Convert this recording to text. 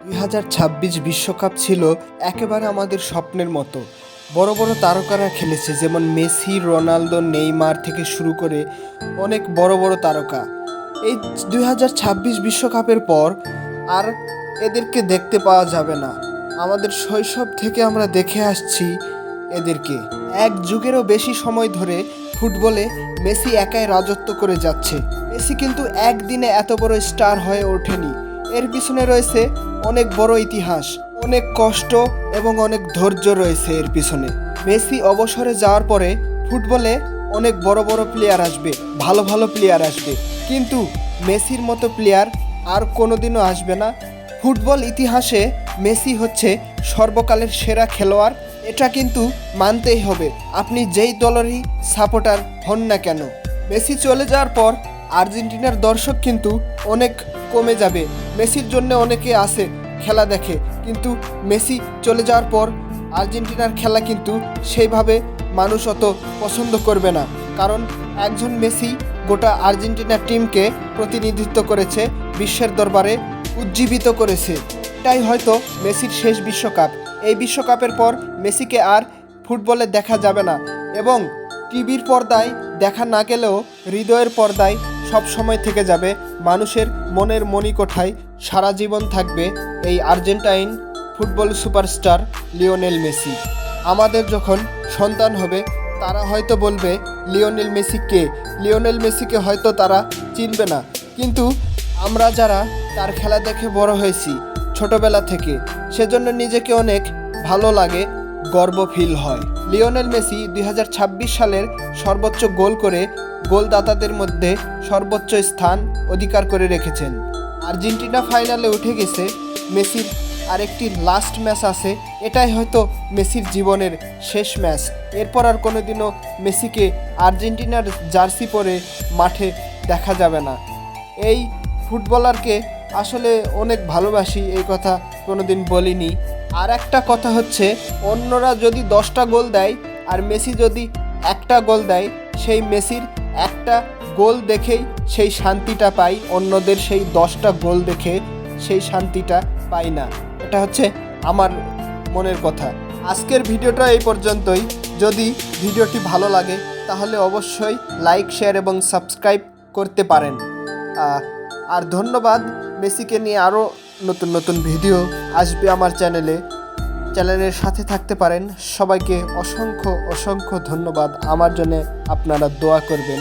2026 বিশ্বকাপ ছিল একেবারে আমাদের স্বপ্নের মতো। বড় বড় তারকারা খেলেছে, যেমন মেসি, রোনালদো, নেইমার থেকে শুরু করে অনেক বড় বড় তারকা। এই 2026 বিশ্বকাপের পর আর এদেরকে দেখতে পাওয়া যাবে না। আমাদের শৈশব থেকে আমরা দেখে আসছি এদেরকে। এক যুগেরও বেশি সময় ধরে ফুটবলে মেসি একাই রাজত্ব করে যাচ্ছে। মেসি কিন্তু একদিনে এত বড় স্টার হয়ে ওঠেনি। এর পিছনে রয়েছে অনেক বড় ইতিহাস, অনেক কষ্ট এবং অনেক ধৈর্য রয়েছে এর পিছনে। মেসি অবসরে যাওয়ার পরে ফুটবলে অনেক বড় বড় প্লেয়ার আসবে, ভালো ভালো প্লেয়ার আসবে, কিন্তু মেসির মতো প্লেয়ার আর কোনোদিনও আসবে না। ফুটবল ইতিহাসে মেসি হচ্ছে সর্বকালের সেরা খেলোয়াড়, এটা কিন্তু মানতেই হবে, আপনি যেই দলেরই সাপোর্টার হন না কেন। মেসি চলে যাওয়ার পর আর্জেন্টিনার দর্শক কিন্তু অনেক কমে যাবে। মেসির জন্য অনেকে আসে খেলা দেখে, কিন্তু মেসি চলে যাওয়ার পর আর্জেন্টিনার খেলা কিন্তু সেইভাবে মানুষ অত পছন্দ করবে না, কারণ একজন মেসি গোটা আর্জেন্টিনার টিমকে প্রতিনিধিত্ব করেছে, বিশ্বের দরবারে উজ্জীবিত করেছে। এটাই হয়তো মেসির শেষ বিশ্বকাপ। এই বিশ্বকাপের পর মেসিকে আর ফুটবলে দেখা যাবে না, এবং টিভির পর্দায় দেখা না গেলেও হৃদয়ের পর্দায় সব সময় থেকে যাবে, মানুষের মনের মণিকোঠায় সারা জীবন থাকবে এই Argentine football superstar Lionel Messi. আমাদের যখন সন্তান হবে তারা হয়তো বলবে লিওনেল মেসি কে, লিওনেল মেসিকে হয়তো তারা চিনবে না, কিন্তু আমরা যারা তার খেলা দেখে বড় হয়েছি ছোটবেলা থেকে, সেজন্য নিজেকে অনেক ভালো লাগে, গর্ব ফিল হয়। লিওনেল মেসি 2026 সালের সর্বোচ্চ গোল করে গোলদাতাদের মধ্যে সর্বোচ্চ স্থান অধিকার করে রেখেছেন। আর্জেন্টিনা ফাইনালে উঠে গেছে, মেসির আরেকটি লাস্ট ম্যাচ আছে, এটাই হয়তো মেসির জীবনের শেষ ম্যাচ। এরপর আর কোনোদিনও মেসিকে আর্জেন্টিনার জার্সি পরে মাঠে দেখা যাবে না। এই ফুটবলারকে আসলে অনেক ভালোবাসি, এই কথা কোনোদিন বলিনি। আর একটা কথা হচ্ছে, অন্যরা যদি 10টা গোল দেয় আর মেসি যদি একটা গোল দেয়, সেই মেসির একটা গোল দেখেই সেই শান্তিটা পাই, অন্যদের সেই 10টা গোল দেখে সেই শান্তিটা পাই না। এটা হচ্ছে আমার মনের কথা। আজকের ভিডিওটা এই পর্যন্তই। যদি ভিডিওটি ভালো লাগে তাহলে অবশ্যই লাইক, শেয়ার এবং সাবস্ক্রাইব করতে পারেন। আর ধন্যবাদ। মেসিকে নিয়ে আরও নতুন নতুন ভিডিও আসবে আমার চ্যানেলের সাথে থাকতে পারেন। সবাইকে অসংখ্য অসংখ্য ধন্যবাদ। আমার জন্য আপনারা দোয়া করবেন।